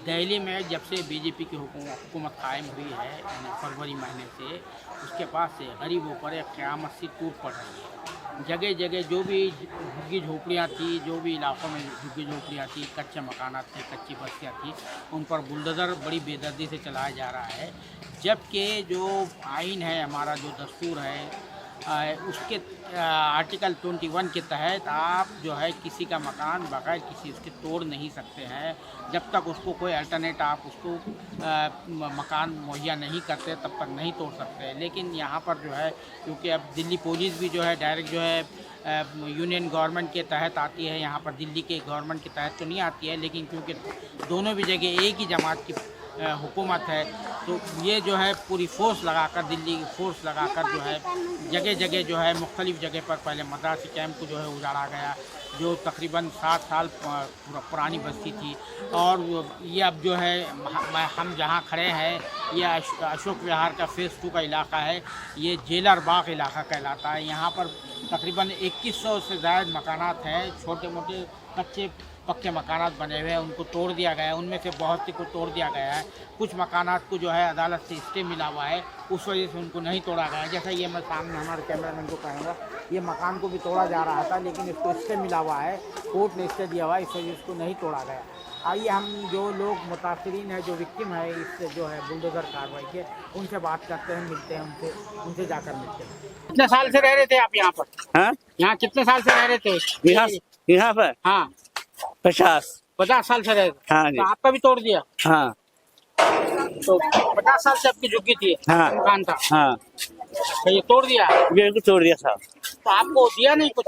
दिल्ली में जब से बीजेपी की हुकूमत कायम हुई है यानी फरवरी महीने से, उसके बाद से गरीबों पर एक क़यामत सी टूट पड़ रही है। जगह जगह जो भी झुग्गी झोपड़ियाँ थी, जो भी इलाकों में झुग्गी झोपड़ियाँ थी, कच्चे मकानात थे, कच्ची बस्तियाँ थी, उन पर बुलडोज़र बड़ी बेदर्दी से चलाया जा रहा है। जबकि जो आइन है, हमारा जो दस्तूर है, उसके आर्टिकल 21 के तहत आप जो है किसी का मकान बगैर किसी उसके तोड़ नहीं सकते हैं। जब तक उसको कोई अल्टरनेट आप उसको मकान मुहैया नहीं करते तब तक नहीं तोड़ सकते। लेकिन यहाँ पर जो है, क्योंकि अब दिल्ली पुलिस भी जो है डायरेक्ट जो है यूनियन गवर्नमेंट के तहत आती है, यहाँ पर दिल्ली के गवर्नमेंट के तहत तो नहीं आती है, लेकिन क्योंकि दोनों भी जगह एक ही जमात की हुकूमत है, तो ये जो है पूरी फोर्स लगाकर, दिल्ली की फोर्स लगाकर जो है जगह जगह जो है मुख्तलिफ़ जगह पर पहले मद्रासी कैंप को जो है उजाड़ा गया, जो तकरीबन 60 साल पुरानी बस्ती थी। और ये अब जो है हम जहाँ खड़े हैं, ये अशोक विहार का फेज़ 2 का इलाका है। ये जेलर बाग इलाका कहलाता है। यहाँ पर तकरीबन 2100 से ज़्यादा मकानात हैं, छोटे मोटे कच्चे पक्के मकानात बने हुए हैं, उनको तोड़ दिया गया है। उनमें से बहुत सी को तोड़ दिया गया है। कुछ मकानात को जो है अदालत से स्टे मिला हुआ है, उस वजह से उनको नहीं तोड़ा गया है। जैसा ये मैं सामने हमारे कैमरामैन को कहूँगा, ये मकान को भी तोड़ा जा रहा था, लेकिन इसको स्टे मिला हुआ है, कोर्ट ने स्टे दिया हुआ है, इस वजह से इसको नहीं तोड़ा गया। आइए हम जो लोग मुतासरीन है, जो विक्टिम है इससे जो है बुलडोज़र कार्रवाई के, उनसे बात करते हैं, मिलते हैं उनसे जाकर मिलते हैं। कितने साल से रह रहे थे आप यहाँ पर? हाँ, यहाँ कितने साल से रह रहे थे? यहाँ पर हाँ, 50 साल से रहे थे। हाँ जी। तो आपका भी तोड़ दिया? हाँ तो 50 साल से आपकी झुग्गी थी? हाँ मकान था? हाँ, तो ये तोड़ दिया? ये को तोड़ दिया साहब। तो आपको दिया नहीं कुछ?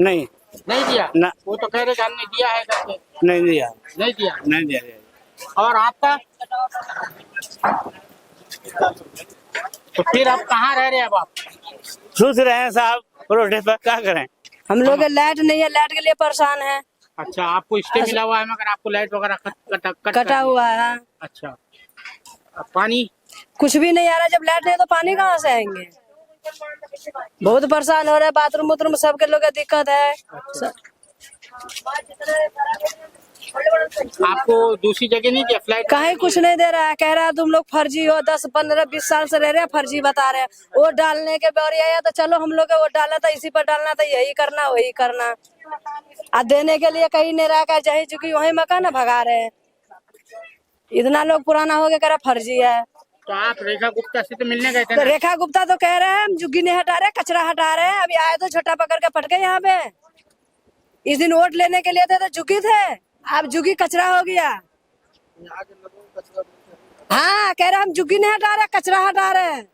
नहीं नहीं दिया ना, वो तो कह रहे कि हमने दिया है करके। नहीं दिया, नहीं दिया? नहीं दिया। और आपका? तो फिर आप कहाँ रह रहे हैं? अब आप सोच रहे हैं साहब, रोडे पर क्या करें। हम लोग लाइट नहीं है, लाइट के लिए परेशान है। अच्छा, आपको स्टे मिला हुआ है मगर आपको लाइट वगैरह कटा हुआ है। अच्छा, अब पानी कुछ भी नहीं आ रहा। जब लाइट नहीं तो पानी कहाँ से आएंगे? बहुत परेशान हो रहे हैं। बाथरूम उथरूम सबके लोग दिक्कत है। आपको दूसरी जगह नहीं दिया फ्लैट? कहीं कुछ नहीं दे रहा है। कह रहा है तुम लोग फर्जी हो, 10, 15, 20 साल से रह रहे हैं, फर्जी बता रहे हैं। वोट डालने के बारी आया तो चलो हम लोग को वोट डालना था, इसी पर डालना था, यही करना वही करना। आ देने के लिए कहीं नहीं रहा, जही चुकी वही मकान भगा रहे हैं। इतना लोग पुराना हो गया, कह रहा फर्जी है। तो आप रेखा गुप्ता से तो मिलने गए थे तो ना? रेखा गुप्ता तो कह रहे हैं हम झुग्गी नहीं हटा रहे, कचरा हटा रहे हैं। अभी आए तो छोटा पकड़ के पटके यहाँ पे। इस दिन वोट लेने के लिए थे तो झुग्गी थे, अब झुग्गी कचरा हो गया। हाँ, कह रहे हम झुग्गी नहीं हटा रहे, कचरा हटा रहे हैं,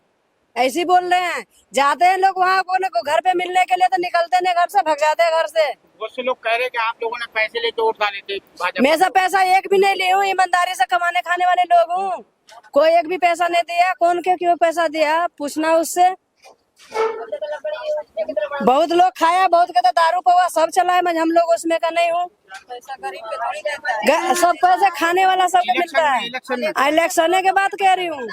ऐसे बोल रहे हैं। जाते हैं लोग वहाँ को घर पे मिलने के लिए तो निकलते नहीं घर से, भग जाते हैं घर से। बहुत से लोग कह रहे हैं कि आप लोगों ने पैसे लेके वोट डाले थे भाजपा। मैं सब पैसा एक भी नहीं ली हूँ, ईमानदारी से कमाने खाने वाले लोग हूँ। कोई एक भी पैसा नहीं दिया। कौन के क्यों पैसा दिया पूछना उससे। बहुत लोग खाया, बहुत कहता दारू पवा सब चला है, मैं हम लोग उसमें का नहीं हूँ। सब पैसे खाने वाला सबको मिलता है। इलेक्शन के बात कह रही हूँ,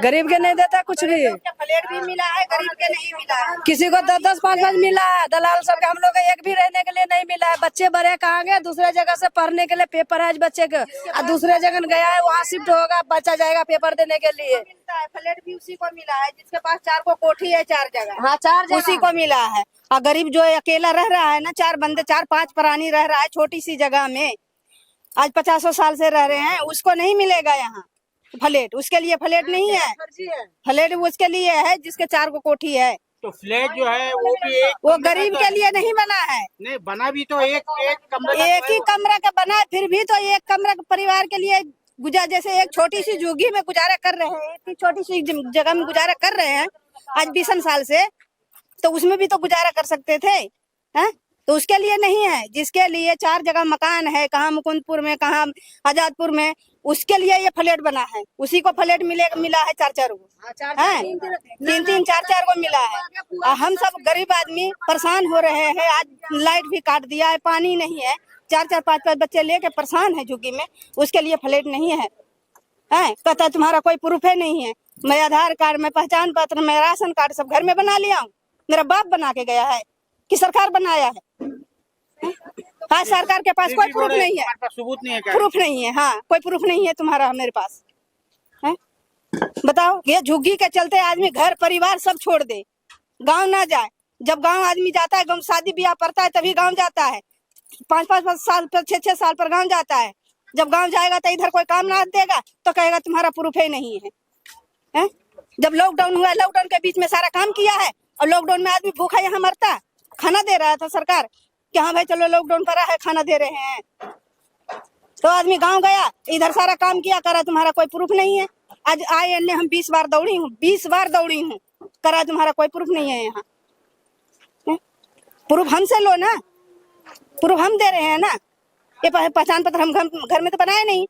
गरीब के नहीं देता कुछ भी। फ्लैट भी मिला है, गरीब के नहीं मिला है। किसी को 10-10, 5-5 मिला है, दलाल सबके। हम लोग को एक भी रहने के लिए नहीं मिला है। बच्चे बड़े कहाँ गए, दूसरे जगह से पढ़ने के लिए, पेपर है बच्चे का, और दूसरे जगह गया है, वहाँ शिफ्ट होगा, बच्चा जाएगा पेपर देने के लिए। फ्लैट भी उसी को मिला है जिसके पास 4 को कोठी है, 4 जगह। हाँ, 4 जगह उसी को मिला है। और गरीब जो अकेला रह रहा है ना, 4 बंदे, 4-5 प्राणी रह रहा है छोटी सी जगह में, आज 50 साल से रह रहे हैं, उसको नहीं मिलेगा यहाँ फ्लैट। उसके लिए फ्लैट नहीं है, फ्लैट उसके लिए है जिसके 4 को कोठी है। तो फ्लैट जो है वो भी वो गरीब के लिए नहीं बना है। नहीं बना भी तो एक कमरा, एक ही कमरा का बना है, फिर भी तो एक कमरा परिवार के लिए जैसे एक छोटी सी झुग्गी में गुजारा कर रहे हैं, इतनी छोटी सी जगह में गुजारा कर रहे हैं आज 20 साल से, तो उसमें भी तो गुजारा कर सकते थे हैं? तो उसके लिए नहीं है। जिसके लिए 4 जगह मकान है, कहाँ मुकुंदपुर में, कहाँ आजादपुर में, उसके लिए ये फ्लैट बना है। उसी को फ्लैट मिला है 4-4 को, है 3-3, 4-4 को मिला है। हम सब गरीब आदमी परेशान हो रहे हैं। आज लाइट भी काट दिया है, पानी नहीं है, 4-4, 5-5 बच्चे लेके परेशान है झुग्गी में। उसके लिए फ्लैट नहीं है। कहता तुम्हारा कोई प्रूफ है नहीं है। मैं आधार कार्ड में, पहचान पत्र में, राशन कार्ड सब घर में बना लिया हूँ। मेरा बाप बना के गया है कि सरकार बनाया है? हाँ, सरकार के पास कोई प्रूफ नहीं है, हमारे पास सबूत नहीं है क्या? प्रूफ नहीं है। हाँ, कोई प्रूफ नहीं है तुम्हारा मेरे पास है? बताओ, ये झुग्गी के चलते आदमी घर परिवार सब छोड़ दे, गांव ना जाए। जब गांव आदमी जाता है, गांव शादी ब्याह पड़ता है तभी गांव जाता है, 5-5 साल पर 6-6 साल पर गांव जाता है। जब गांव जाएगा तो इधर कोई काम ना देगा तो कहेगा तुम्हारा प्रूफ ही नहीं है? जब लॉकडाउन हुआ, लॉकडाउन के बीच में सारा काम किया है, और लॉकडाउन में आदमी भूखा यहाँ मरता, खाना दे रहा था सरकार कि हाँ भाई चलो लॉकडाउन पड़ा है, खाना दे रहे हैं। तो आदमी गांव गया, इधर सारा काम किया, करा तुम्हारा कोई प्रूफ नहीं है। आज आए अन्य हम 20 बार दौड़ी हूँ, 20 बार दौड़ी हूँ, करा तुम्हारा कोई प्रूफ नहीं है। यहाँ प्रूफ हमसे लो ना, प्रूफ हम दे रहे हैं ना। ये पहचान पत्र हम घर में तो बनाए नहीं,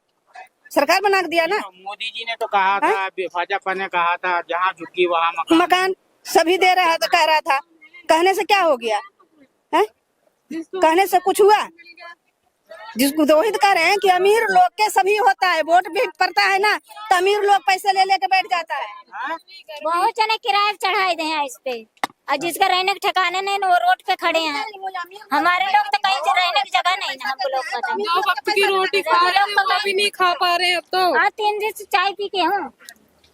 सरकार बना दिया ना। मोदी जी ने तो कहा था, भाजपा ने कहा था जहाँ झुग्गी वहाँ मकान सभी दे रहा था, कह रहा था। कहने से क्या हो गया है? कहने से कुछ हुआ? जिसको दोहित कह रहे हैं कि अमीर लोग के सभी होता है, वोट भी पड़ता है ना तो अमीर लोग पैसे ले लेके बैठ जाता है। बहुत जने किराए चढ़ाए दे हैं इस पे, और जिसका रहने के ठिकाने नहीं वो रोड पे खड़े हैं। हमारे लोग तो कहीं से रहने की जगह नहीं ना, हम लोग का 2 वक्त की रोटी खा रहे हैं, वो भी नहीं खा पा रहे हैं अब तो। हाँ, 3 दिन से चाय पी के हूँ,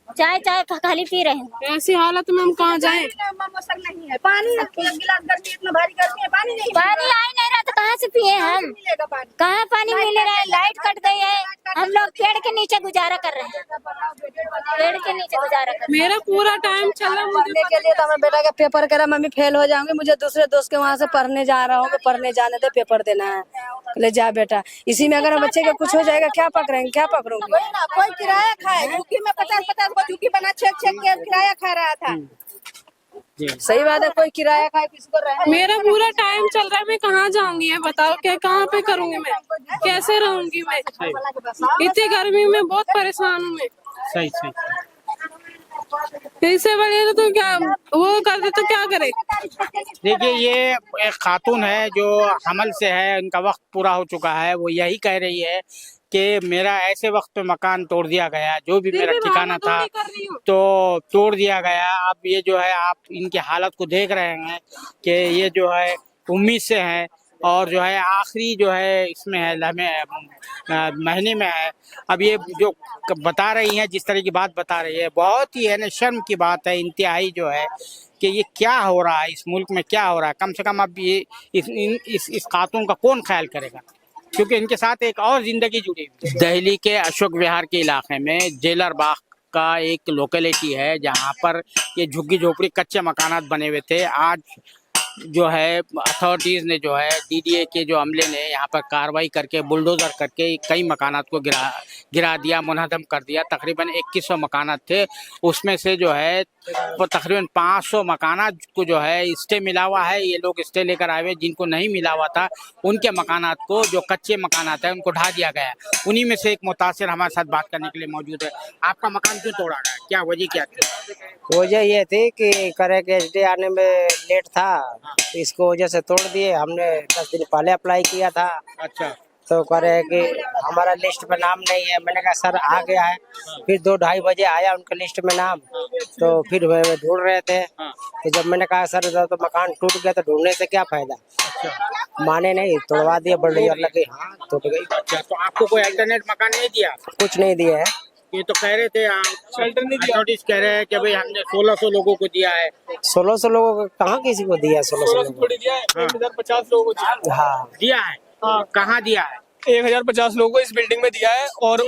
चाय खाली पी रहे हैं। ऐसी हालत में हम कहाँ जाएं? नहीं है पानी, गिलास गर्मी, इतना भारी गर्मी है, पानी नहीं, पानी आ ही नहीं रहा तो कहाँ से पिए हम? कहाँ पानी मिल रहा है? लाइट कट गई है, हम लोग पेड़ के नीचे गुजारा कर रहे हैं, पेड़ के नीचे गुजारा कर रहे हैं। मेरा पूरा टाइम चल रहा है पढ़ने के लिए, तो मैं बेटा का पेपर कह रहा, मम्मी फेल हो जाऊंगी, मुझे दूसरे दोस्त के वहाँ से पढ़ने जा रहा हूँ, पढ़ने जाने दे, पेपर देना है। ले जा बेटा, इसी में अगर बच्चे का कुछ हो जाएगा क्या पकड़ेंगे, क्या पकड़ोगे? कोई किराया खाए, झुग्गी में 50-50 को झुग्गी बना छेक के किराया खा रहा था। सही बात है, कोई किराया खाए किसको रहे। मेरा पूरा टाइम चल रहा है, मैं कहाँ जाऊंगी? ये बताओ, क्या कहाँ पे करूंगी मैं? कैसे रहूंगी मैं? इतनी गर्मी में बहुत परेशान हूँ मैं। सही सही। इससे बढ़िया तो क्या वो कर दे तो क्या करे? देखिए, ये एक खातून है जो हमल से है, उनका वक्त पूरा हो चुका है। वो यही कह रही है कि मेरा ऐसे वक्त पे मकान तोड़ दिया गया, जो भी मेरा ठिकाना था तो तोड़ दिया गया। अब ये जो है, आप इनकी हालत को देख रहे हैं कि ये जो है उम्मीद से है, और जो है आखिरी जो है इसमें है, महीने में है। अब ये जो बता रही हैं, जिस तरह की बात बता रही है, बहुत ही है ना शर्म की बात है इंतहाई, जो है कि ये क्या हो रहा है, इस मुल्क में क्या हो रहा है। कम से कम अब ये इस खातून का कौन ख्याल करेगा, क्योंकि इनके साथ एक और जिंदगी जुड़ी हुई है। दिल्ली के अशोक विहार के इलाके में जेलर बाग का एक लोकेलिटी है, जहाँ पर ये झुग्गी झोपड़ी कच्चे मकानात बने हुए थे। आज जो है अथॉरिटीज़ ने जो है डीडीए के जो अमले ने यहाँ पर कार्रवाई करके बुलडोज़र करके कई मकानात को गिरा दिया, मुनहदम कर दिया। तकरीबन 2100 मकानात थे, उसमें से जो है वो तकरीबन 500 मकानात को जो है स्टे मिला हुआ है। ये लोग स्टे लेकर आए हुए, जिनको नहीं मिला हुआ था उनके मकानात को, जो कच्चे मकानात हैं, उनको ढा दिया गया है। उन्हीं में से एक मुतासिर हमारे साथ बात करने के लिए मौजूद है। आपका मकान क्यों तोड़ा गया, क्या वजह क्या थी? वजह ये थी कि करे के एचडी आने में लेट था, इसको वजह से तोड़ दिए। हमने 10 दिन पहले अप्लाई किया था। अच्छा। तो करे कि हमारा लिस्ट में नाम नहीं है। मैंने कहा सर आ गया है। फिर 2-2:30 बजे आया उनके लिस्ट में नाम, तो फिर वे ढूंढ रहे थे। तो जब मैंने कहा सर तो मकान टूट गया, तो ढूंढने से क्या फायदा। माने नहीं, तोड़वा दिए, बल्डोजर लगे, हाँ टूट गई। अच्छा, तो आपको कोई अल्टरनेट मकान नहीं दिया? कुछ नहीं दिया है। ये तो कह रहे थे शेल्टर नहीं दिया, नोटिस कह रहे हैं कि भाई हमने 1600 लोगों को दिया है। 1600 लोगों को कहाँ किसी को दिया है? 1600 लोगों दिया है, 1050 लोगों को को। हाँ दिया है। कहाँ दिया है? 1050 लोगों को इस बिल्डिंग में दिया है। और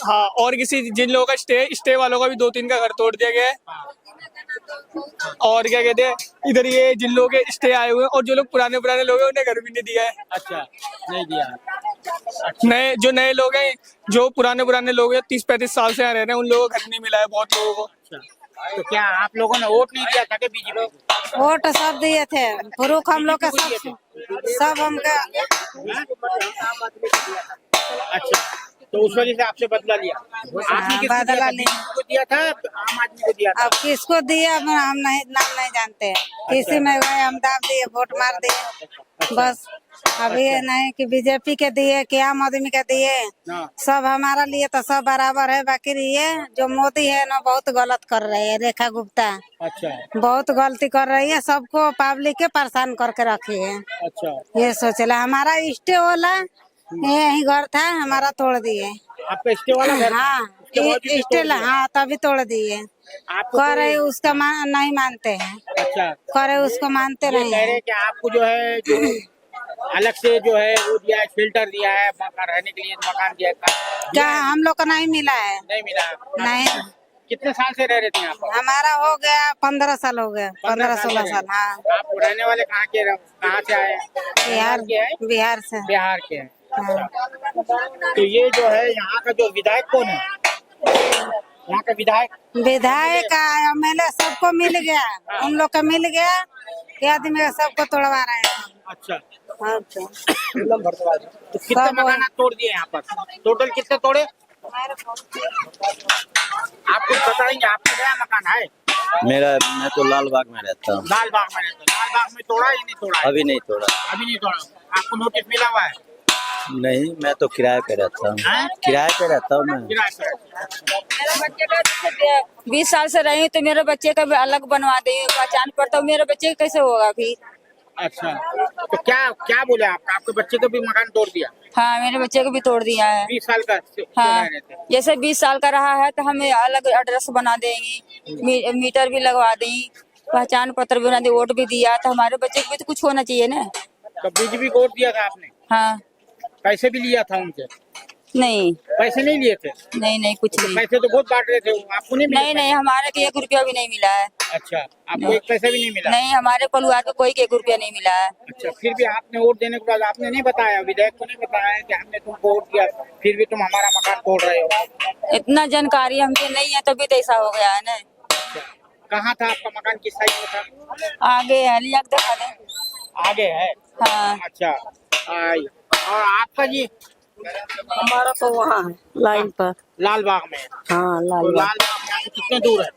हाँ, और किसी जिन लोगों का स्टे वालों का भी 2-3 का घर तोड़ दिया गया है। और क्या कहते हैं, इधर ये जिन लोगों के स्टे आए हुए हैं और जो लोग पुराने लोग हैं उन्हें घर भी नहीं दिया है। अच्छा, नहीं दिया। नए लोग हैं, जो पुराने लोग हैं 30-35 साल से यहाँ रह रहे हैं, उन लोगों को घर नहीं मिला है बहुत लोगों को। तो क्या आप लोगों ने वोट नहीं दिया था कि बीजेपी? वोट सब दिए थे, प्रूफ हम लोग का सब हमका। अच्छा, तो उस वजह से आपसे बदला लिया? आपने किसको बदला दिया था? बीजेपी को दिया था, आम आदमी को दिया था? अब किसको दिया हम नहीं, नाम नहीं जानते हैं। किसी में गए हम दाब दिए, वोट मार दिए। बस अभी ये नहीं कि बीजेपी के दिए कि आम आदमी के दिए, हाँ। सब हमारा लिए तो सब बराबर है। बाकी ये जो मोदी है ना बहुत गलत कर रही है, रेखा गुप्ता अच्छा बहुत गलती कर रही है, सबको पब्लिक के परेशान करके रखी है। अच्छा। ये सोचला हमारा स्टे वाला यही घर था, हमारा तोड़ दिए। आपका स्टे वाला घर? हाँ उसके बावजूद भी स्टे तोड़ दिया? हाँ तभी तोड़ दिए। आपको कह रहे उसका नहीं मानते हैं, अच्छा कह रहे उसको मानते ये नहीं कह रहे है। हैं कि आपको जो है जो अलग से जो है वो दिया है, फिल्टर दिया है, मकान रहने के लिए मकान दिया है, क्या हम लोग को नहीं मिला है? नहीं मिला? नहीं, कितने साल से रह रहे थे यहाँ पर? हमारा हो गया 15 साल हो गया, 15-16 साल। हाँ आप रहने वाले कहाँ के कहाँ से आए हैं? बिहार के हैं? बिहार से। बिहार के हैं। हाँ। तो ये जो है यहाँ का जो विधायक कौन है? यहाँ का विधायक एमएलए सबको मिल गया, उन लोग का मिल गया, ये आदमी का सबको तोड़वा रहे हैं। अच्छा अच्छा। तो कितने मकान तोड़ दिए यहाँ पर? टोटल कितने तोड़े? आप कुछ बताएंगे? आपका नया मकान है? मैं तो लाल बाग में रहता हूँ। लाल बाग में रहते हैं। लाल बाग में तोड़ा या नहीं तोड़ा? अभी नहीं तोड़ा। अभी नहीं तोड़ा। आपको नोटिस मिला हुआ है? नहीं, मैं तो किराए पे रहता हूँ। हैं? किराए पे रहता हूँ मैं। किराए पे रहते हैं। मेरे बच्चे का 20 साल से रही तो मेरे बच्चे का भी अलग बनवा दे, पहचान पड़ता हूँ, मेरे बच्चे का कैसे होगा अभी? अच्छा तो क्या क्या बोले आपका? आपके बच्चे को भी मकान तोड़ दिया? हाँ मेरे बच्चे को भी तोड़ दिया है। 20 साल का हाँ रह रहे थे। जैसे 20 साल का रहा है तो हमें अलग एड्रेस बना देंगी, मीटर भी लगवा देंगी, पहचान पत्र भी बना दे, वोट भी दिया तो हमारे बच्चे को भी तो कुछ होना चाहिए ना। तो बीजेपी को वोट दिया था आपने? हाँ पैसे भी लिया था उनसे? नहीं पैसे नहीं लिए थे? नहीं कुछ नहीं। पैसे तो बहुत बांट रहे थे, आपको नहीं मिले? नहीं हमारे को 1 रुपया भी नहीं मिला है। अच्छा आपको एक पैसा भी नहीं मिला? नहीं हमारे परिवार को कोई 1 रुपया नहीं मिला है। अच्छा फिर भी आपने वोट देने के बाद आपने नहीं बताया, विधायक को नहीं बताया कि हमने तुमको वोट दिया फिर भी तुम हमारा मकान तोड़ रहे हो? इतना जानकारी हमको नहीं है तभी तो ऐसा हो गया है ना। कहाँ था आपका मकान? किस साइड में था? आगे है लिया के दिखा दे। आगे है? हाँ अच्छा और आपका जी? हमारा तो वहाँ है लाइन पर। लाल बाग में? हाँ तो लाल बाग में आपसे कितने दूर है?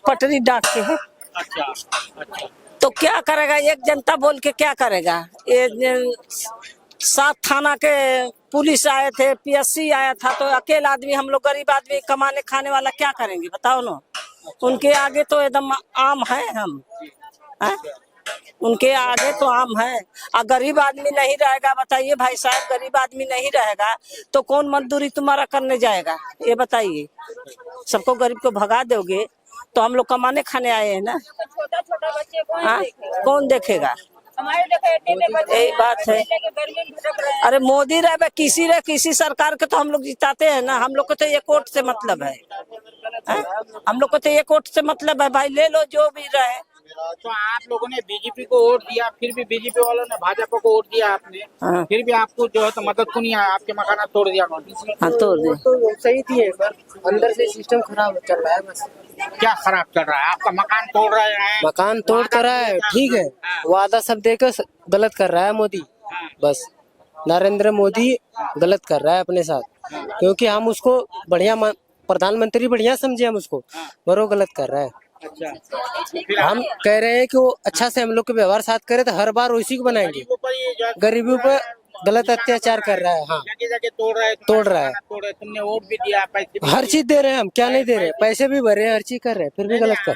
पटरी डाक के है। अच्छा अच्छा। तो क्या करेगा एक जनता बोल के क्या करेगा? ये 7 थाना के पुलिस आए थे, पीएससी आया था, तो अकेला आदमी हम लोग गरीब आदमी कमाने खाने वाला क्या करेंगे बताओ ना? उनके आगे तो एकदम आम है हम है? उनके आगे तो आम है। और गरीब आदमी नहीं रहेगा, बताइए भाई साहब, गरीब आदमी नहीं रहेगा तो कौन मजदूरी तुम्हारा करने जाएगा? ये बताइए। सबको गरीब को भगा दोगे तो हम लोग कमाने खाने आए हैं ना। छोटा बच्चे कौन देखेगा? यही बात है। अरे मोदी रहे किसी सरकार के तो हम लोग जिताते हैं ना। हम लोग को तो एक वोट से मतलब है, हम लोग को तो एक वोट से मतलब है भाई, ले लो जो भी रहे। तो आप लोगों ने बीजेपी को वोट दिया, फिर भी बीजेपी वालों ने भाजपा को वोट दिया आपने, हाँ। फिर भी आपको जो है तो मदद को नहीं आया, आपके मकान तोड़ दिया। हाँ तोड़ दे। तो सही थी पर अंदर से सिस्टम खराब चल रहा है बस। क्या खराब चल रहा है? आपका मकान तोड़ रहे हैं? मकान तोड़ तो रहा है, ठीक है, वादा सब देकर गलत कर रहा है मोदी। बस नरेंद्र मोदी गलत कर रहा है अपने साथ, क्योंकि हम उसको बढ़िया प्रधानमंत्री बढ़िया समझे हम उसको, पर वो गलत कर रहा है। अच्छा हम कह रहे हैं कि वो अच्छा से हम लोग के व्यवहार साथ करे तो हर बार उसी को बनाएंगे। गरीबों पर गलत अत्याचार कर रहा है। हाँ जगह तोड़ रहा है, तोड़ रहे। तुमने वोट भी दिया, पैसे भी हर चीज दे रहे हैं हम, क्या नहीं दे रहे? पैसे भी भर रहे हैं, हर चीज कर रहे हैं, फिर भी गलत कर।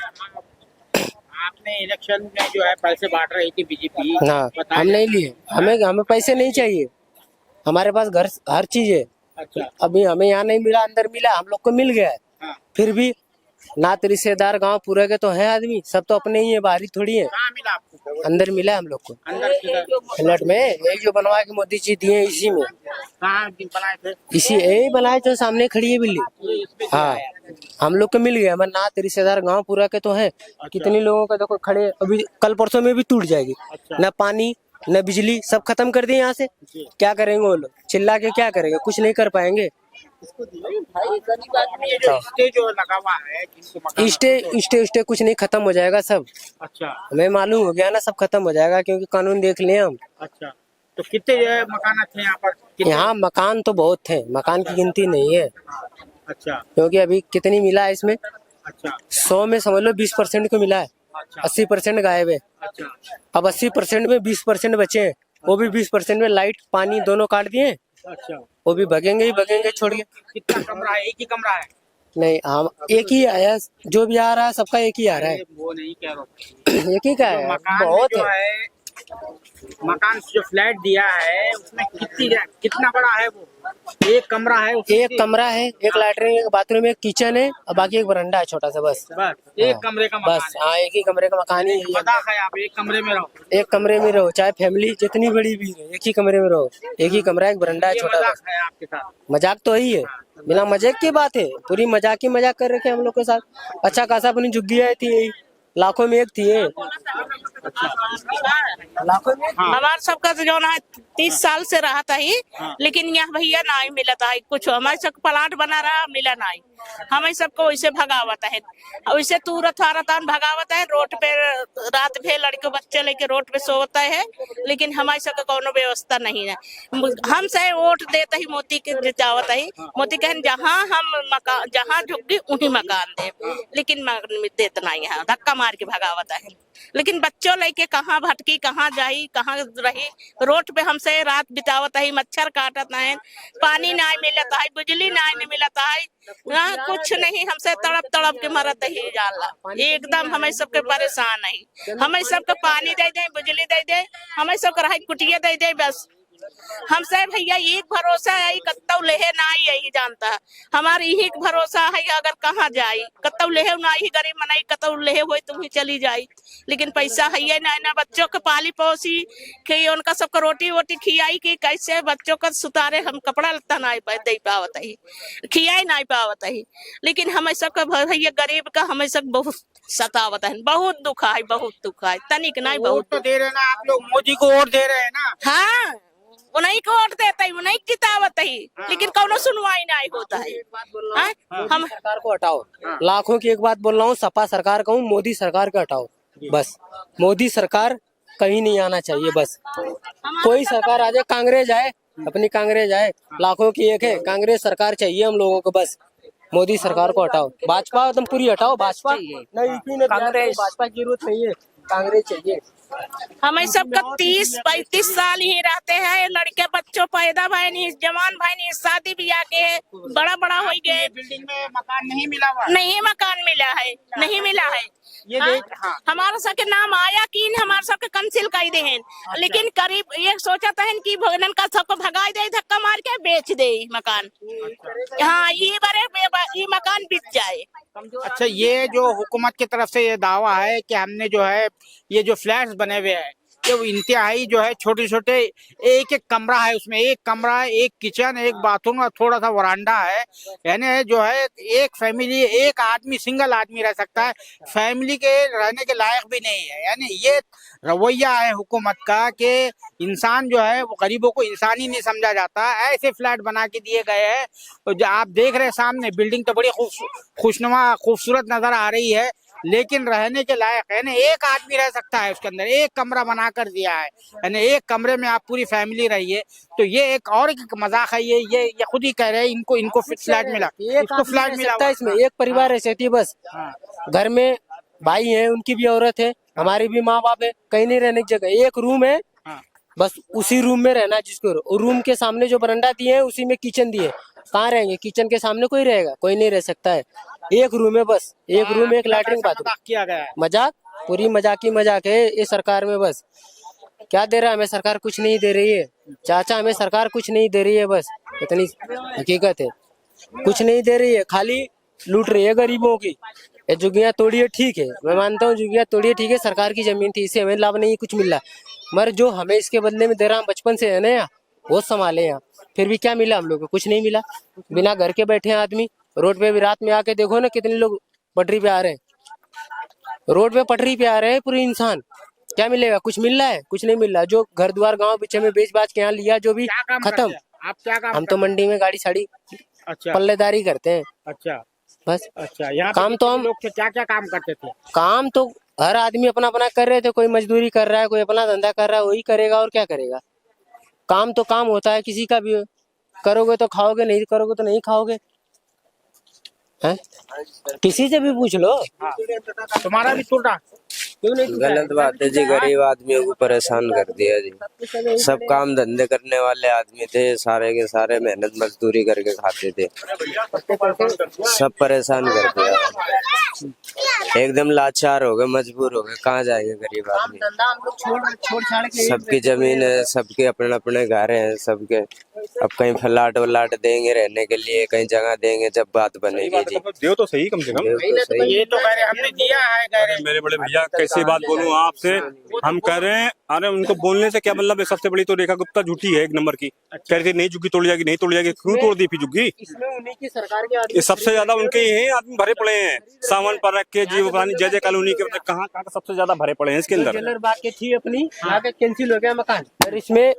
आपने इलेक्शन में जो है पैसे बांट रही थी बीजेपी। हाँ हम नहीं लिए, हमें पैसे नहीं चाहिए, हमारे पास घर हर चीज है। अच्छा अभी हमें यहाँ नहीं मिला, अंदर मिला, हम लोग को मिल गया है। हाँ। फिर भी नात रिश्तेदार गांव पूरे के तो हैं आदमी, सब तो अपने ही है, बाहरी थोड़ी है। कहाँ मिला आपको? अंदर मिला हम लोग को, अंदर किधर? फ्लैट में, एक जो बनवा के मोदी जी दिए इसी में, कहाँ बनाए थे? इसी यही बनाए जो सामने खड़ी है बिल्ली। हाँ हम लोग को मिल गया, हमारे नात रिश्तेदार गांव पूरा के तो है। कितने लोगों का देखो खड़े, अभी कल परसों में भी टूट जाएगी। न पानी न बिजली, सब खत्म कर दिए यहाँ से। क्या करेंगे वो लोग? चिल्ला के क्या करेंगे? कुछ नहीं कर पाएंगे। स्टे जो लगा हुआ है, स्टे कुछ नहीं, खत्म हो जाएगा सब। अच्छा हमें मालूम हो गया ना, सब खत्म हो जाएगा, क्योंकि कानून देख लिए हम। अच्छा तो कितने जो है मकान थे यहाँ पर? यहाँ मकान तो बहुत थे, मकान की गिनती नहीं है। अच्छा क्योंकि अभी कितनी मिला है इसमें? अच्छा 100 में समझ लो 20% को मिला है। 80% गायब है। अच्छा अब 80% में 20% बचे हैं, वो भी 20% में लाइट पानी दोनों काट दिए, अच्छा। वो भी भगेंगे ही भगेंगे छोड़ के। कितना कमरा है? एक ही कमरा है? नहीं, हम एक ही आया, जो भी आ रहा है सबका एक ही आ रहा है। वो नहीं कह रहा हूँ। एक ही का है, मकान में बहुत जो है। है, मकान जो फ्लैट दिया है उसमें कितना बड़ा है वो? एक कमरा है उसमें? एक कमरा है, एक लैट्रिन, एक बाथरूम, एक किचन है और बाकी एक बरामदा है छोटा सा, बस। बस एक कमरे का मकान बस हाँ, एक ही कमरे का मकान ही है। मजाक है, आप एक कमरे में रहो? एक कमरे में रहो, चाहे फैमिली जितनी बड़ी भी है, एक ही कमरे में रहो। एक ही कमरा, एक बरामदा है ये छोटा, मजाक बस। है आपके साथ? मजाक तो ही है, बिना मजाक की बात है, पूरी मजाक ही मजाक कर रखे हम लोग के साथ। अच्छा खासा अपनी झुग्गियाँ थी, यही लाखों में एक थी ये। लाखों में हमार सबका तो जो है 30 साल से रहा था ही, लेकिन यहाँ भैया ना ही मिला था कुछ। हमारे सब प्लांट बना रहा, मिला नहीं। हमें सबको वैसे भगावत है, वैसे तुरंत भगावत है। रोड पे रात भे लड़के बच्चे लेके रोड पे सोता है, लेकिन हमारे सबका कोनो व्यवस्था नहीं है। हम से वोट देते ही मोदी के जितावत है। मोदी कहन जहाँ हम मकान, जहाँ झुग्गी उन्हीं मकान दे, लेकिन देते नहीं है, धक्का मार के भगावत है। लेकिन बच्चों लेके कहाँ भटकी, कहाँ जाई, कहाँ रही। रोड पे हमसे रात बितावत है, मच्छर काटत है, पानी नहीं मिलता है, बिजली नहीं मिलता है, कुछ नहीं। हमसे तड़प तड़प के मरत ही जाला। एकदम हमें सबके परेशान है। हमें सबके पानी दे दे, बिजली दे दे, हमें सबके रहा कुटिया दे दे, बस। हमसे भैया एक भरोसा है, कत्तौ लेहे ना यही जानता है। हमारी यही भरोसा है, अगर कहाँ जाई कत्तौ लेहे ना ही, गरीब मनाई कत्तौ लेहे हुए तुम ही चली जाई। लेकिन पैसा है ये ना बच्चों के पाली पोसी कि उनका सबको रोटी वोटी खियाई कि कैसे बच्चों का सुतारे, हम कपड़ा लत्ता नहीं दे पावत है, खियाई नहीं पावत है। लेकिन हमें सबका भैया गरीब का हमें सब बहुत सतावत है, बहुत दुख है, बहुत दुख है, तनिक नहीं बहुत। तो दे रहे ना आप लोग, मोदी को वोट दे रहे हैं ना? हाँ, उन्हीं को वोट देता है, उन्हीं की किताबत है, लेकिन कौनो सुनवाई नहीं होता है। हम सरकार को हटाओ, लाखों की एक बात बोल रहा हूँ, सपा सरकार कहूँ, मोदी सरकार को हटाओ बस। मोदी सरकार कहीं नहीं आना चाहिए, बस। कोई सरकार आ जाए, कांग्रेस आए, अपनी कांग्रेस आए, लाखों की एक है, कांग्रेस सरकार चाहिए हम लोगों को, बस। मोदी सरकार को हटाओ, भाजपा एकदम पूरी हटाओ, भाजपा नहीं, कांग्रेस, भाजपा की जरूरत नहीं है, कांग्रेस चाहिए। हमें सबका 30-35 साल ही रहते हैं, लड़के बच्चों पैदा भाई नहीं, जवान भाई नहीं, शादी ब्याह के बड़ा बड़ा हो गए। बिल्डिंग में मकान नहीं मिला हुआ? नहीं मकान मिला है, नहीं मिला है। ये हमारा सबके नाम आया कि हमारे सबके कंसिल कर दे हैं, लेकिन करीब ये सोचा था कि भगवान का सबको भगा दे, धक्का मार के बेच दे मकान। हाँ, ये बारे ये मकान बिक जाए। अच्छा, ये जो हुकूमत की तरफ से ये दावा है कि हमने जो है ये जो फ्लैट्स बने हुए हैं, ये इंतहाई जो है छोटे छोटे, एक एक कमरा है, उसमें एक कमरा है, एक किचन, एक बाथरूम और थोड़ा सा वरांडा है। यानी जो है एक फैमिली, एक आदमी, सिंगल आदमी रह सकता है, फैमिली के रहने के लायक भी नहीं है। यानी ये रवैया है हुकूमत का कि इंसान जो है वो गरीबों को इंसान ही नहीं समझा जाता। ऐसे फ्लैट बना के दिए गए हैं, जो आप देख रहे हैं सामने, बिल्डिंग तो बड़ी खुशनुमा खूबसूरत नजर आ रही है, लेकिन रहने के लायक है ना, एक आदमी रह सकता है उसके अंदर, एक कमरा बना कर दिया है, यानी एक कमरे में आप पूरी फैमिली रहिए। तो ये एक और एक मजाक है, ये खुद ही कह रहे हैं, इनको फ्लैट मिला, इसको फ्लैट मिला। इसमें एक परिवार रह सकती है बस। घर में भाई है, उनकी भी औरत है, हमारी भी माँ बाप है, कहीं नहीं रहने की जगह, एक रूम है, बस उसी रूम में रहना जिसको। रूम के सामने जो बरंडा दिए है, उसी में किचन दिए, कहाँ रहेंगे? किचन के सामने कोई रहेगा? कोई नहीं रह सकता है। एक रूम है बस, एक रूम, एक लैट्रिन बाथरूम। किया गया है मजाक, पूरी मजाक ही मजाक है ये सरकार में। बस क्या दे रहा है हमें सरकार? कुछ नहीं दे रही है चाचा, हमें सरकार कुछ नहीं दे रही है, बस इतनी हकीकत है। कुछ नहीं दे रही है, खाली लूट रही है गरीबों की। ये जुगियाँ तोड़ी है, ठीक है, मैं मानता हूँ जुगियाँ तोड़ी है, ठीक है, सरकार की जमीन थी, इससे हमें लाभ नहीं कुछ मिल रहा, मगर जो हमें इसके बदले में दे रहा, हम बचपन से है ना यहाँ, वो संभाले यहाँ, फिर भी क्या मिला हम लोग को? कुछ नहीं मिला। बिना घर के बैठे हैं आदमी, रोड पे भी रात में आके देखो ना, कितने लोग पटरी पे आ रहे हैं, रोड पे पटरी पे आ रहे हैं पूरे इंसान। क्या मिलेगा? कुछ मिल रहा है? कुछ नहीं मिल रहा। जो घर द्वार गाँव पीछे में बेच बाच के यहाँ लिया, जो भी खत्म। आप क्या काम? हम तो मंडी में गाड़ी साड़ी पल्लेदारी करते हैं। अच्छा, बस। अच्छा, यहाँ काम तो हम लोग क्या क्या काम करते थे? काम तो हर आदमी अपना अपना कर रहे थे, कोई मजदूरी कर रहा है, कोई अपना धंधा कर रहा है, वही करेगा और क्या करेगा। काम तो काम होता है, किसी का भी। करोगे तो खाओगे, नहीं करोगे तो नहीं खाओगे। हैं? किसी से भी पूछ लो। तुम्हारा भी टूटा? गलत बात है जी, गरीब आदमियों को परेशान कर दिया जी। सब काम धंधे करने वाले आदमी थे, सारे के सारे मेहनत मजदूरी करके खाते थे, सब परेशान कर दिया, एकदम लाचार हो गए, मजबूर हो गए, कहाँ जाएंगे गरीब आदमी। सबकी जमीन है, सबके अपने अपने घर हैं सबके, अब कहीं फ्लैट व्लाट देंगे रहने के लिए, कहीं जगह देंगे जब बात बनेगी जी। देव तो सही कम से कम, ये तो कह रहे हमने दिया है, कह रहे मेरे बड़े भैया कैसी बात बोलूं आपसे, हम कह रहे हैं, अरे उनको बोलने से क्या मतलब है। सबसे बड़ी तो रेखा गुप्ता झूठी है एक नंबर की, कह रही थी नहीं झुग्गी तोड़ जाएगी, नहीं तोड़ जाएगी, क्यों तोड़ दी फिर झुग्गी। ये सबसे ज्यादा उनके ही हैं आदमी भरे पड़े हैं, सामान पर रख के जीव जय जय कॉलोनी के कहाँ सबसे ज्यादा भरे पड़े हैं इसके अंदर। जेलर बाग की थी अपनी, आगे कैंसिल हो गया मकान, और इसमें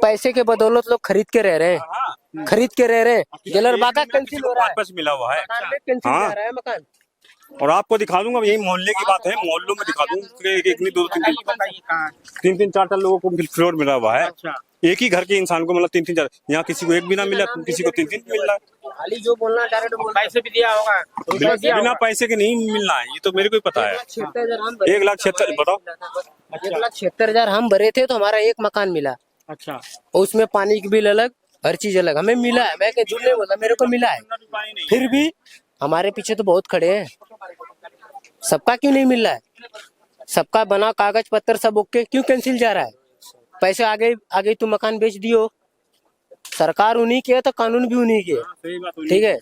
पैसे के बदौलत लोग खरीद के रह रहे हैं, खरीद के रह रहे हैं। जेलर बाग का कैंसिल हो रहा है, वापस मिला हुआ है, कैंसिल हो रहा है मकान। और आपको दिखा दूंगा, यही मोहल्ले की बात है, मोहल्लों में दिखा दूंगा, एक नहीं दो तीन चार लोगों को फ्लोर मिला हुआ है, एक ही घर के इंसान को, मतलब 3-3-4, यहाँ किसी को एक भी ना मिला, किसी को 3-3 मिल रहा है। खाली जो बोलना डायरेक्ट पैसे भी दिया होगा, बिना पैसे के नहीं मिलना है, ये तो मेरे को ही पता है। 1,76,000 बताओ, 1,76,000 हम भरे थे तो हमारा एक मकान मिला। अच्छा, और उसमें पानी की बिल अलग, हर चीज अलग, हमें मिला है, मैं झूठ नहीं बोला, मेरे को मिला है। फिर भी हमारे पीछे तो बहुत खड़े हैं, सबका क्यों नहीं मिल रहा है? सबका बना कागज पत्तर सब ओके, क्यों कैंसिल जा रहा है? पैसे आगे तुम मकान बेच दियो, सरकार उन्हीं की है तो कानून भी उन्हीं के है, ठीक है।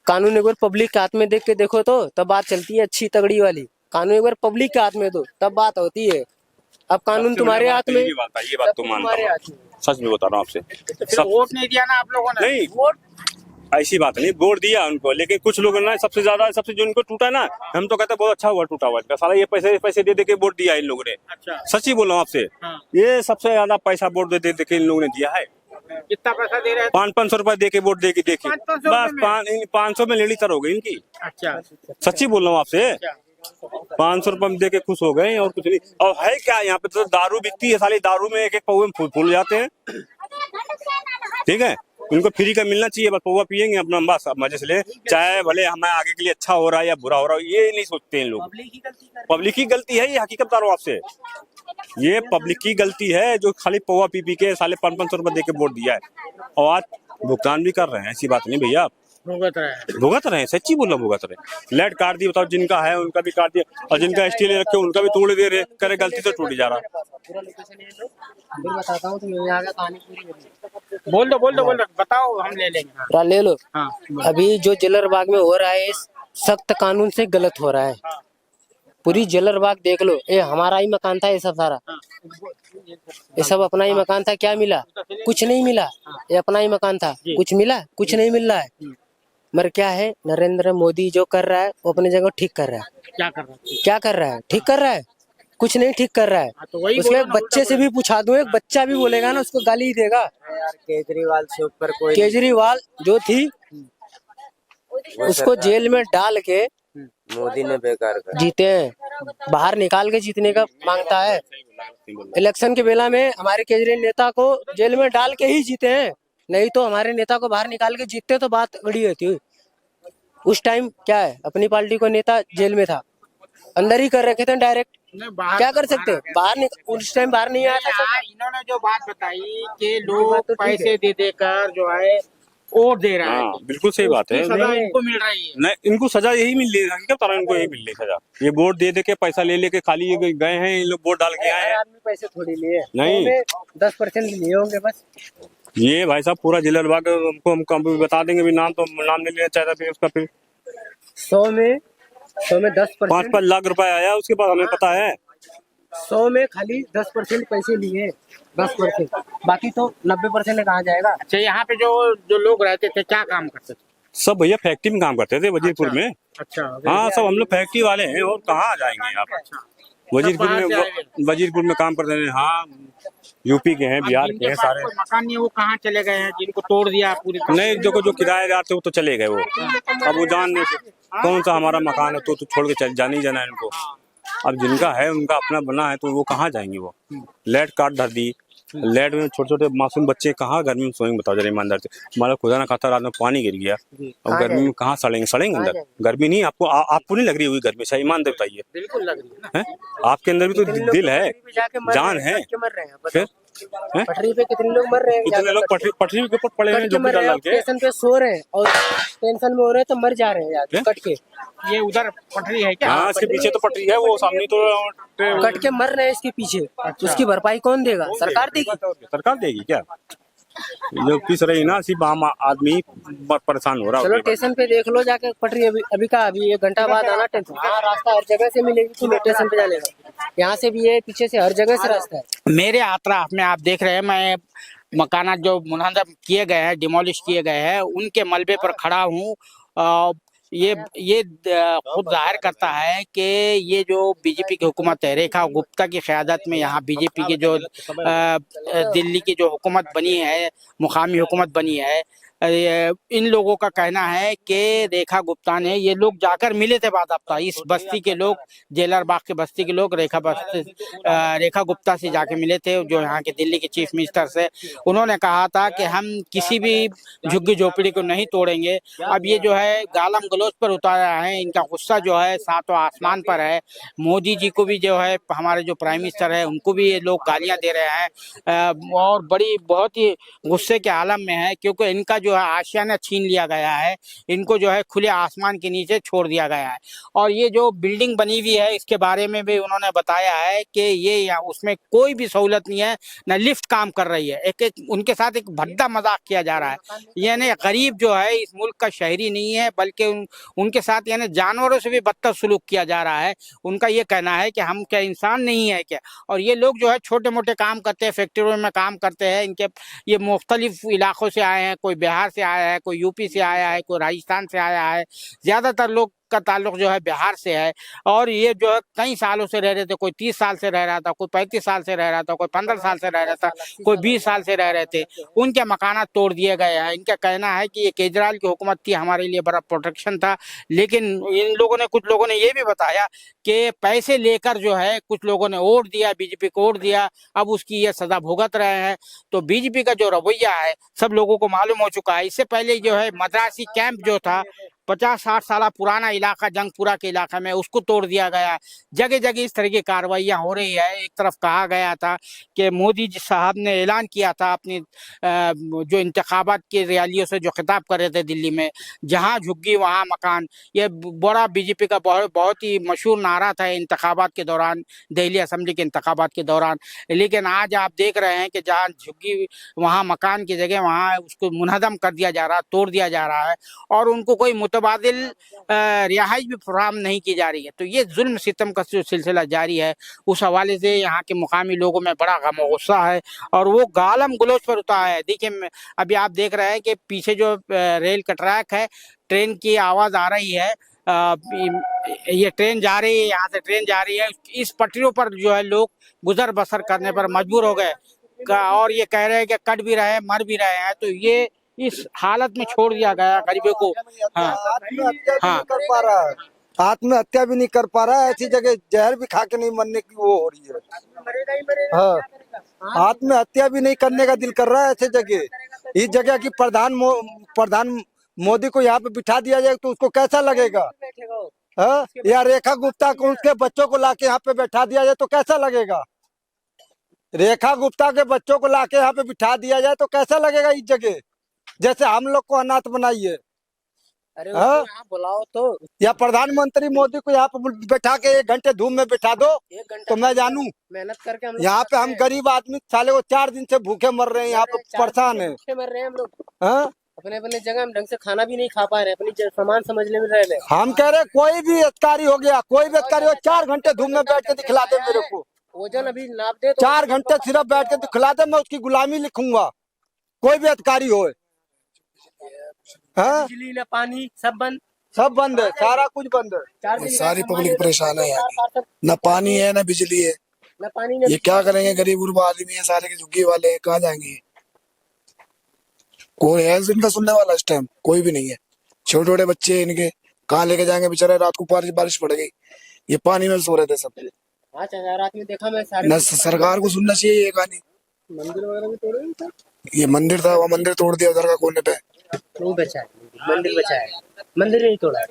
कानून एक बार पब्लिक के हाथ में देख के देखो तो तब बात चलती है अच्छी तगड़ी वाली। कानून एक बार पब्लिक के हाथ में दो तब बात होती है। अब कानून तुम्हारे हाथ में, ये बात तो मानता हूं, सच में बता रहा हूँ आपसे। सब वोट नहीं दिया ना आप लोगों ने? नहीं, वोट ऐसी बात नहीं, वोट दिया उनको, लेकिन कुछ लोगों ने सबसे ज्यादा जो उनको टूटा ना, हम तो कहते हैं बहुत अच्छा हुआ टूटा हुआ, साला ये पैसे दे के वोट दिया इन लोगों ने। अच्छा, सच्ची बोल रहा हूँ आपसे, ये सबसे ज्यादा पैसा वोट दे के इन लोगों ने दिया है। कितना पैसा दे रहे हैं? 500 रुपए दे के वोट दे के देखिए, बस 500 में लेडी तर हो गई इनकी। अच्छा, सच्ची बोल रहा हूँ आपसे, 500 रुपए में दे के खुश हो गए और कुछ नहीं। और है क्या यहाँ पे, तो दारू बिकती है, साली दारू में एक पौवे में फूल जाते हैं, ठीक है। उनको फ्री का मिलना चाहिए, बस पौवा पियेंगे अपना, बस मजे से ले, चाहे भले हमें आगे के लिए अच्छा हो रहा है या बुरा हो रहा है, ये नहीं सोचते हैं लोग। पब्लिक की गलती है, ये हकीकत बता रहा हूँ आपसे, ये पब्लिक की गलती है जो खाली पौवा पी के साले 500 रुपए दे के वोट दिया है, और आज भुगतान भी कर रहे हैं। ऐसी बात नहीं भैया, भुगत रहे हैं, सच्ची बोल रहा हूँ, भुगत रहे। लाइट काट दी, बताओ, जिनका है उनका भी काट दिया, और जिनका स्टील रखे उनका भी तोड़ दे रहे, करे गलती तो टूट जा रहा। बताता हूँ तुम्हें, यहाँ का कहानी पूरी बोल दो बताओ, हम ले लेंगे। ले लो। हाँ, अभी जो जेलर बाग में हो रहा है सख्त कानून से गलत हो रहा है। पूरी जेलर बाग देख लो, ये हमारा ही मकान था, ये सब सारा, ये सब अपना ही मकान था। क्या मिला? कुछ नहीं मिला। ये अपना ही मकान था, कुछ मिला? कुछ नहीं मिल रहा है। मगर क्या है, नरेंद्र मोदी जो कर रहा है वो अपनी जगह ठीक कर रहा है। क्या कर रहा है? क्या कर रहा है? ठीक कर रहा है? कुछ नहीं ठीक कर रहा है। तो वही उसके बच्चे से भी पूछा दूं, एक बच्चा भी बोलेगा ना, उसको गाली ही देगा। केजरीवाल से ऊपर कोई, केजरीवाल जो थी उसको जेल में डाल के मोदी ने बेकार कर जीते हैं, बाहर निकाल के जीतने का मांगता है। इलेक्शन के बेला में हमारे केजरीवाल नेता को जेल में डाल के ही जीते हैं, नहीं तो हमारे नेता को बाहर निकाल के जीतते तो बात बड़ी होती। उस टाइम क्या है, अपनी पार्टी को नेता जेल में था, अंदर ही कर रखे थे डायरेक्ट, क्या कर सकते? बाहर उस टाइम बाहर नहीं आया था। इन्होंने जो बात बताई कि लोग पैसे दे देकर जो है वोट दे रहा है, बिल्कुल सही बात है। सजा इनको मिल रही है। नहीं, इनको सजा यही मिल रही है, क्या बता रहा हूं, इनको यही मिल रही है सजा। ये वोट दे के पैसा ले लेके खाली ये गए हैं, इन लोग वोट डाल के आए हैं। पैसे थोड़ी लिए, नहीं 10% लिए होंगे बस। ये भाई साहब पूरा जिला विभाग हमको हम बता देंगे, भी नाम नहीं लेना चाहता, फिर उसका फिर 100 में 10%, 5-5 लाख रुपए आया उसके बाद, हमें पता है। 100 में खाली 10% पैसे लिए, 10%, बाकी तो 90% कहाँ जाएगा। अच्छा, यहाँ पे जो लोग रहते थे क्या काम करते थे? सब भैया फैक्ट्री में काम करते थे वजीरपुर में। अच्छा, हाँ, सब हम लोग फैक्ट्री वाले हैं, और कहाँ जाएंगे आप? वजीरपुर में काम करते हैं। हाँ, यूपी के हैं, बिहार के हैं सारे। मकान नहीं, वो कहाँ चले गए हैं जिनको तोड़ दिया पूरी? नहीं, जो किराएदार थे वो तो चले गए, वो अब वो जान कौन सा हमारा मकान है तो छोड़ के जाना ही जाना है इनको। अब जिनका है उनका अपना बना है तो वो कहाँ जाएंगे? वो लाइट काट धर दी, लाइट में छोटे छोटे मासूम बच्चे कहाँ गर्मी में सोएंगे, बताओ जरा ईमानदार से। हमारा खुदा ना खाता रात में पानी गिर गया, अब गर्मी में कहाँ सड़ेंगे अंदर। गर्मी नहीं आपको, आपको नहीं लग रही हुई गर्मी? सही ईमान से बताइए। बिल्कुल लग रही है ना। आपके अंदर भी तो दिल है, जान है। फिर पटरी पे कितने लोग मर रहे हैं, कितने लोग पटरी के ऊपर पड़े हैं, झोपड़ी डाल के स्टेशन पे सो रहे हैं और टेंशन में हो रहे हैं तो मर जा रहे हैं यार, कट के। ये उधर पटरी है क्या? हाँ, इसके पीछे तो पटरी है, वो सामने तो कट के मर रहे हैं इसके पीछे। उसकी भरपाई कौन देगा? सरकार देगी। सरकार देगी क्या? जो पिस रही ना, सिर्फ आम आदमी परेशान हो रहा है। चलो स्टेशन पे देख लो जाके पटरी, अभी का अभी 1 घंटा बाद आना टेंशन। हाँ, रास्ता हर जगह से मिलेगी, तो स्टेशन पे जाने का यहाँ से भी है, पीछे से हर जगह से रास्ता है। मेरे अतराफ में आप देख रहे हैं, मैं मकानात जो मुनहदम किए गए हैं, डिमोलिश किए गए हैं, उनके मलबे पर खड़ा हूँ। ये खुद जाहिर करता है कि ये जो बीजेपी की हुकूमत है, रेखा गुप्ता की क़यादत में यहाँ बीजेपी की जो दिल्ली की जो हुकूमत बनी है, मुकामी हुकूमत बनी है, इन लोगों का कहना है कि रेखा गुप्ता ने, ये लोग जाकर मिले थे बाकायदा, इस बस्ती के लोग, जेलर बाग के बस्ती के लोग रेखा गुप्ता से जाके मिले थे, जो यहाँ के दिल्ली के चीफ मिनिस्टर से। उन्होंने कहा था कि हम किसी भी झुग्गी झोपड़ी को नहीं तोड़ेंगे। अब ये जो है गालम गलोच पर उतारा है, इनका गुस्सा जो है सातों आसमान पर है। मोदी जी को भी जो है, हमारे जो प्राइम मिनिस्टर है, उनको भी ये लोग गालियाँ दे रहे हैं और बहुत ही गुस्से के आलम में है, क्योंकि इनका जो है आशियाना छीन लिया गया है, इनको जो है खुले आसमान के नीचे छोड़ दिया गया है। और ये जो बिल्डिंग बनी हुई है, इसके बारे में भी उन्होंने बताया है कि ये उसमें कोई भी सहूलत नहीं है, न लिफ्ट काम कर रही है। उनके साथ एक भद्दा मजाक किया जा रहा है, यानी गरीब जो है इस मुल्क का शहरी नहीं है, बल्कि उनके साथ यानी जानवरों से भी बदतर सुलूक किया जा रहा है। उनका ये कहना है कि हम क्या इंसान नहीं है क्या? और ये लोग जो है छोटे मोटे काम करते हैं, फैक्ट्रियों में काम करते हैं। इनके ये मुख्तलिफ इलाकों से आए हैं, कोई बिहार से आया है, कोई यूपी से आया है, कोई राजस्थान से आया है। ज़्यादातर लोग का ताल्लुक जो है बिहार से है। और ये जो है कई सालों से रह रहे थे, कोई 30 साल से रह रहा था, कोई 35 साल से रह रहा था, कोई 15 साल से रह रहा था, कोई 20 साल से रह रहे थे। उनके मकानात तोड़ दिए गए हैं। इनका कहना है कि ये केजरीवाल की हुकूमत थी, हमारे लिए बड़ा प्रोटेक्शन था। लेकिन कुछ लोगों ने ये भी बताया कि पैसे लेकर जो है कुछ लोगों ने वोट दिया, बीजेपी को वोट दिया, अब उसकी ये सजा भुगत रहे हैं। तो बीजेपी का जो रवैया है सब लोगों को मालूम हो चुका है। इससे पहले जो है मद्रासी कैंप जो था, 50-60 साल पुराना इलाका जंगपुरा के इलाका में, उसको तोड़ दिया गया। जगह जगह इस तरह की कार्रवाइयाँ हो रही है। एक तरफ कहा गया था कि मोदी जी साहब ने ऐलान किया था अपनी जो इंतखाबात की रैलियों से जो खिताब कर रहे थे दिल्ली में, जहाँ झुग्गी वहाँ मकान, ये बड़ा बीजेपी का बहुत ही मशहूर नारा था इंतखाबात के दौरान, दिल्ली असम्बली के इंतखाबात के दौरान। लेकिन आज आप देख रहे हैं कि जहाँ झुग्गी वहाँ मकान की जगह वहाँ उसको मुनहदम कर दिया जा रहा है, तोड़ दिया जा रहा है, और उनको कोई मुतबादिल रिहाइश भी फराहम नहीं की जा रही है। तो ये जुल्म सितम का जो सिलसिला जारी है, उस हवाले से यहाँ के मुकामी लोगों में बड़ा गम और गुस्सा है और वो गालम गलोच पर उतारा है। देखिए अभी आप देख रहे हैं कि पीछे जो रेल का ट्रैक है, ट्रेन की आवाज़ आ रही है। ये ट्रेन जा रही है, यहाँ से ट्रेन जा रही है। इस पटरियों पर जो है लोग गुजर बसर करने पर मजबूर हो गए और ये कह रहे हैं कि कट भी रहे हैं, मर भी रहे हैं। तो ये इस हालत में छोड़ दिया गया गरीबों को। आत्महत्या भी नहीं कर पा रहा है, ऐसी जगह जहर भी खा के नहीं मरने की वो हो रही है। हाँ, आत्महत्या भी नहीं करने का दिल कर रहा है ऐसे जगह। इस जगह की प्रधान मोदी को यहाँ पे बिठा दिया जाए तो उसको कैसा लगेगा? हाँ, या रेखा गुप्ता को उसके बच्चों को लाके यहाँ पे बैठा दिया जाए तो कैसा लगेगा? रेखा गुप्ता के बच्चों को लाके यहाँ पे बिठा दिया जाए तो कैसा लगेगा इस जगह? जैसे हम लोग को अनाथ बनाइए। अरे यहाँ बुलाओ तो, या प्रधानमंत्री मोदी को यहाँ पे बैठा के 1 घंटे धूप में बैठा दो तो मैं जानू। मेहनत करके हम यहाँ पे हम गरीब आदमी साले को 4 दिन से भूखे मर रहे हैं, यहाँ पे परेशान है। मर रहे हैं हम लोग। हाँ, अपने जगह हम ढंग से खाना भी नहीं खा पा रहे, अपनी सामान समझने में रह रहे। हम कह रहे कोई भी अधिकारी हो गया, कोई भी अधिकारी हो, 4 घंटे धूप में बैठ के दिखला दे मेरे को। वजन अभी नाप दे तो 4 घंटे सिर्फ बैठ के दिखला दे, मैं उसकी गुलामी लिखूंगा। कोई भी अधिकारी हो। हाँ, बिजली न पानी सब बंद है, सारा कुछ बंद है। सारी पब्लिक परेशान है यार, न पानी है न बिजली है, न पानी। ये क्या करेंगे? गरीब गुरबा आदमी है, सारे के झुग्गी वाले हैं, कहाँ जाएंगे? कोई है इनका सुनने वाला इस टाइम? कोई भी नहीं है। छोटे छोटे बच्चे इनके कहाँ लेके जाएंगे बेचारे? रात को बारिश पड़ गई, ये पानी में सो रहे थे सब। रात में देखा मैं न सरकार को सुनना चाहिए ये कहानी। मंदिर वगैरह भी तोड़े थे? ये मंदिर था, वो मंदिर तोड़ दिया उधर का कोने पे। वो बचा है, मंदिर बचा है, मंदिर नहीं तोड़ा है।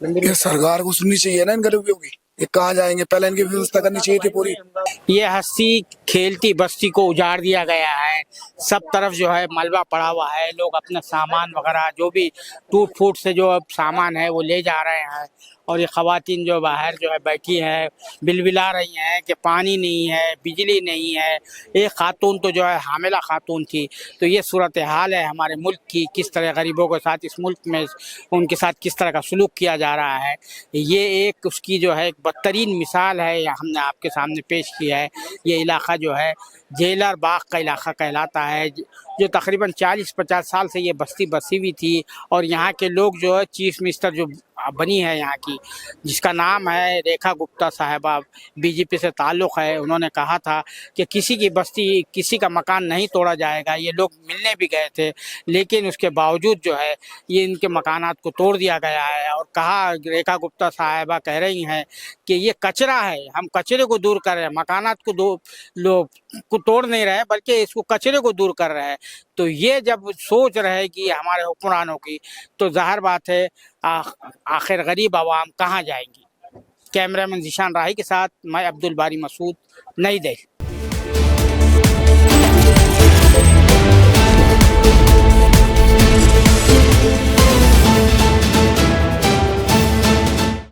मंदिर ये सरकार को सुननी चाहिए ना इन गरीबों की, ये कहाँ जाएंगे, पहले इनकी व्यवस्था करनी चाहिए थी पूरी। ये हंसी खेलती बस्ती को उजाड़ दिया गया है, सब तरफ जो है मलबा पड़ा हुआ है, लोग अपना सामान वगैरह जो भी टूट फूट से जो अब सामान है वो ले जा रहे हैं। और ये खवातीन जो बाहर जो है बैठी हैं, बिलबिला रही हैं कि पानी नहीं है, बिजली नहीं है। एक खातून तो जो है हामिला खातून थी। तो ये सूरत हाल है हमारे मुल्क की, किस तरह गरीबों के साथ इस मुल्क में उनके साथ किस तरह का सलूक किया जा रहा है। ये एक उसकी जो है एक बदतरीन मिसाल है, या हमने आपके सामने पेश किया है। ये इलाका जो है जेलर बाग का इलाका कहलाता है, जो तकरीबन 40-50 साल से ये बस्ती बसी हुई थी। और यहाँ के लोग जो है चीफ मिनिस्टर जो बनी है यहाँ की, जिसका नाम है रेखा गुप्ता साहिबा, बीजेपी से ताल्लुक़ है, उन्होंने कहा था कि किसी की बस्ती किसी का मकान नहीं तोड़ा जाएगा। ये लोग मिलने भी गए थे, लेकिन उसके बावजूद जो है ये इनके मकानात को तोड़ दिया गया है। और कहा, रेखा गुप्ता साहिबा कह रही हैं कि ये कचरा है, हम कचरे को दूर कर रहे हैं, मकानात को लोग को तोड़ नहीं रहे बल्कि इसको कचरे को दूर कर रहे हैं। तो ये जब सोच रहे कि हमारे हुक्मरानों की, तो ज़ाहिर बात है आखिर गरीब आवाम कहाँ जाएंगी। कैमरामैन जिशान राही के साथ मैं अब्दुल बारी मसूद, नई दिल्ली।